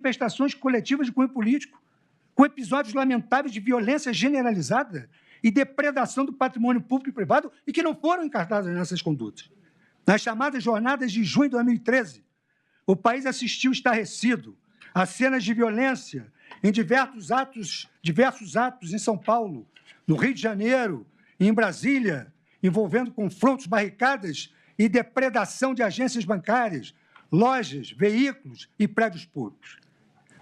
manifestações coletivas de cunho político, com episódios lamentáveis de violência generalizada e depredação do patrimônio público e privado e que não foram encartadas nessas condutas. Nas chamadas jornadas de junho de 2013, o país assistiu estarrecido a cenas de violência em diversos atos em São Paulo, no Rio de Janeiro e em Brasília, envolvendo confrontos, barricadas e depredação de agências bancárias, lojas, veículos e prédios públicos.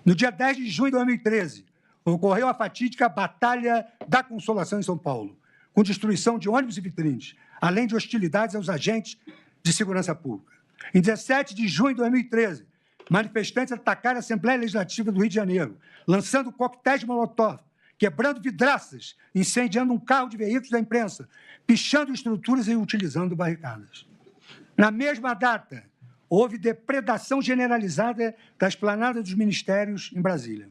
No dia 10 de junho de 2013, ocorreu a fatídica Batalha da Consolação em São Paulo, com destruição de ônibus e vitrines, além de hostilidades aos agentes de segurança pública. Em 17 de junho de 2013, manifestantes atacaram a Assembleia Legislativa do Rio de Janeiro, lançando coquetéis de molotov, quebrando vidraças, incendiando um carro de veículos da imprensa, pichando estruturas e utilizando barricadas. Na mesma data, houve depredação generalizada da esplanada dos ministérios em Brasília.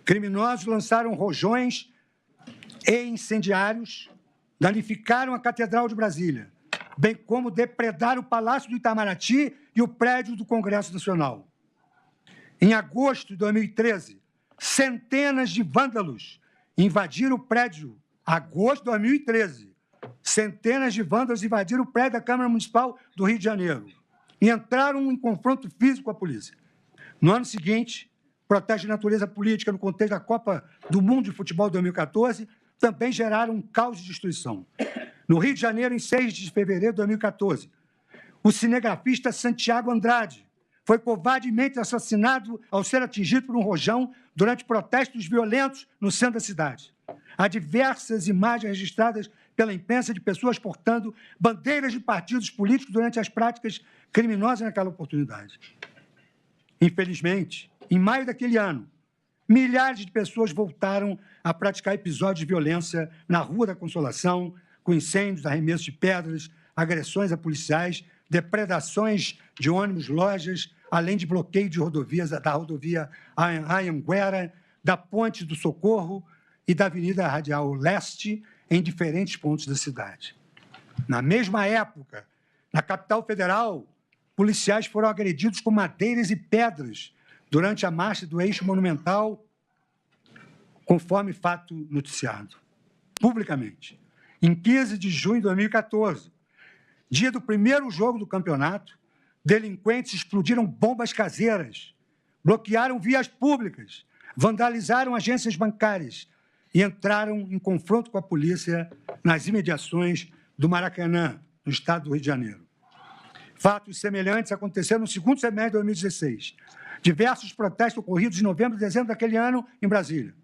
Criminosos lançaram rojões e incendiários, danificaram a Catedral de Brasília, bem como depredaram o Palácio do Itamaraty e o prédio do Congresso Nacional. Em agosto de 2013, centenas de vândalos invadiram o prédio. Agosto de 2013, centenas de vândalos invadiram o prédio da Câmara Municipal do Rio de Janeiro e entraram em confronto físico com a polícia. No ano seguinte, protestos de natureza política no contexto da Copa do Mundo de Futebol de 2014 também geraram um caos de destruição. No Rio de Janeiro, em 6 de fevereiro de 2014, o cinegrafista Santiago Andrade foi covardemente assassinado ao ser atingido por um rojão durante protestos violentos no centro da cidade. Há diversas imagens registradas pela imprensa de pessoas portando bandeiras de partidos políticos durante as práticas criminosas naquela oportunidade. Infelizmente, em maio daquele ano, milhares de pessoas voltaram a praticar episódios de violência na Rua da Consolação, com incêndios, arremessos de pedras, agressões a policiais, depredações de ônibus, lojas, além de bloqueio de rodovias, da rodovia Anhanguera, da Ponte do Socorro e da Avenida Radial Leste, em diferentes pontos da cidade. Na mesma época, na capital federal, policiais foram agredidos com madeiras e pedras durante a marcha do Eixo Monumental, conforme fato noticiado publicamente. Em 15 de junho de 2014, dia do primeiro jogo do campeonato, delinquentes explodiram bombas caseiras, bloquearam vias públicas, vandalizaram agências bancárias e entraram em confronto com a polícia nas imediações do Maracanã, no estado do Rio de Janeiro. Fatos semelhantes aconteceram no segundo semestre de 2016. Diversos protestos ocorridos em novembro e dezembro daquele ano em Brasília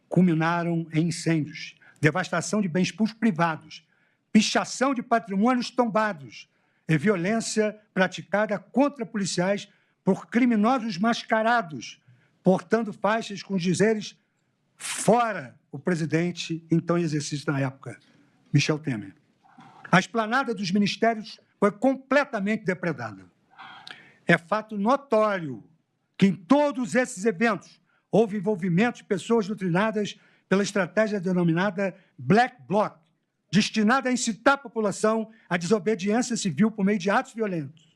culminaram em incêndios, devastação de bens públicos privados, pichação de patrimônios tombados e violência praticada contra policiais por criminosos mascarados, portando faixas com dizeres fora o presidente, então em exercício na época, Michel Temer. A esplanada dos ministérios foi completamente depredada. É fato notório que em todos esses eventos houve envolvimento de pessoas doutrinadas pela estratégia denominada Black Bloc, destinada a incitar a população à desobediência civil por meio de atos violentos,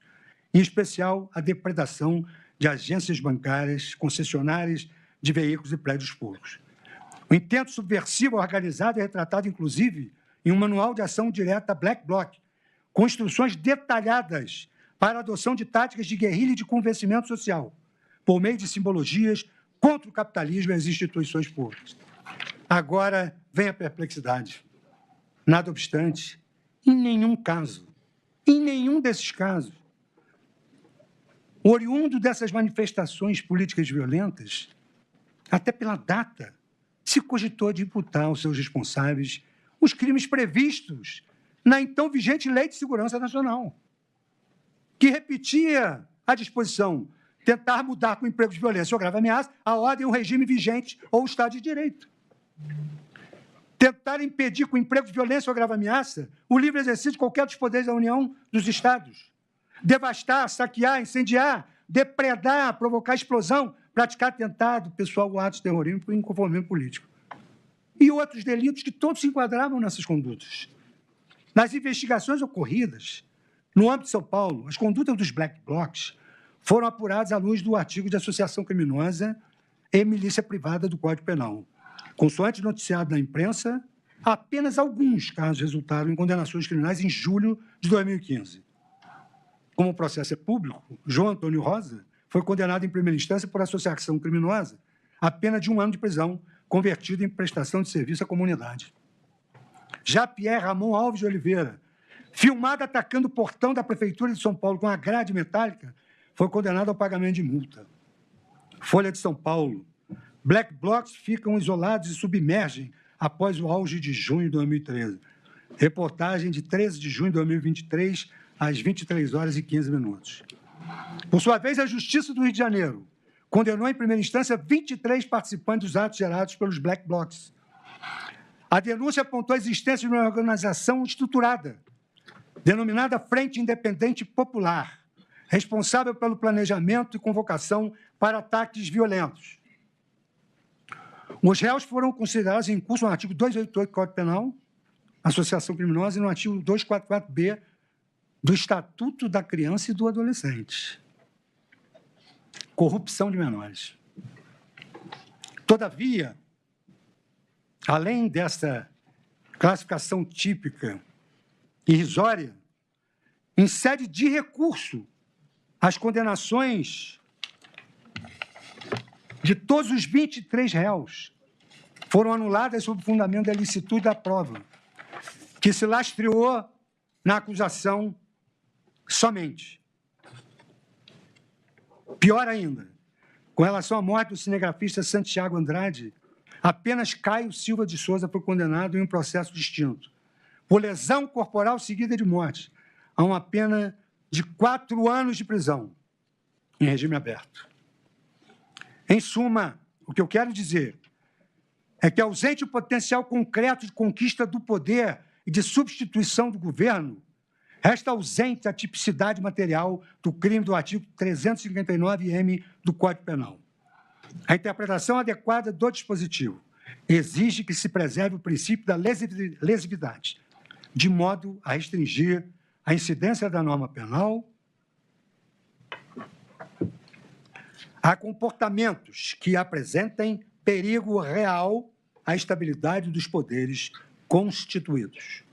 em especial a depredação de agências bancárias, concessionárias de veículos e prédios públicos. O intento subversivo organizado é retratado, inclusive, em um manual de ação direta Black Bloc, com instruções detalhadas para a adoção de táticas de guerrilha e de convencimento social, por meio de simbologias contra o capitalismo e as instituições públicas. Agora vem a perplexidade. Nada obstante, em nenhum desses casos, oriundo dessas manifestações políticas violentas, até pela data, se cogitou de imputar aos seus responsáveis os crimes previstos na então vigente Lei de Segurança Nacional, que repetia a disposição tentar mudar com emprego de violência ou grave ameaça a ordem ou regime vigente ou o Estado de Direito. Tentar impedir com emprego de violência ou grave ameaça o livre exercício de qualquer dos poderes da União dos Estados. Devastar, saquear, incendiar, depredar, provocar explosão, praticar atentado pessoal ou atos de terrorismo por inconformismo político. E outros delitos que todos se enquadravam nessas condutas. Nas investigações ocorridas no âmbito de São Paulo, as condutas dos Black Blocs foram apurados à luz do artigo de associação criminosa e milícia privada do Código Penal. Consoante noticiado na imprensa, apenas alguns casos resultaram em condenações criminais em julho de 2015. Como o processo é público, João Antônio Rosa foi condenado em primeira instância por associação criminosa a pena de 1 ano de prisão, convertido em prestação de serviço à comunidade. Já Pierre Ramon Alves de Oliveira, filmado atacando o portão da Prefeitura de São Paulo com a grade metálica, foi condenado ao pagamento de multa. Folha de São Paulo. Black blocs ficam isolados e submergem após o auge de junho de 2013. Reportagem de 13 de junho de 2023, às 23h15. Por sua vez, a Justiça do Rio de Janeiro condenou em primeira instância 23 participantes dos atos gerados pelos Black blocs. A denúncia apontou a existência de uma organização estruturada, denominada Frente Independente Popular, responsável pelo planejamento e convocação para ataques violentos. Os réus foram considerados em curso no artigo 288 do Código Penal, associação criminosa, e no artigo 244B do Estatuto da Criança e do Adolescente. Corrupção de menores. Todavia, além dessa classificação típica irrisória, em sede de recurso, as condenações de todos os 23 réus foram anuladas sob o fundamento da ilicitude da prova, que se lastreou na acusação somente. Pior ainda, com relação à morte do cinegrafista Santiago Andrade, apenas Caio Silva de Souza foi condenado em um processo distinto, por lesão corporal seguida de morte, a uma pena de 4 anos de prisão, em regime aberto. Em suma, o que eu quero dizer é que, ausente o potencial concreto de conquista do poder e de substituição do governo, resta ausente a tipicidade material do crime do artigo 359-M do Código Penal. A interpretação adequada do dispositivo exige que se preserve o princípio da lesividade, de modo a restringir a incidência da norma penal a comportamentos que apresentem perigo real à estabilidade dos poderes constituídos.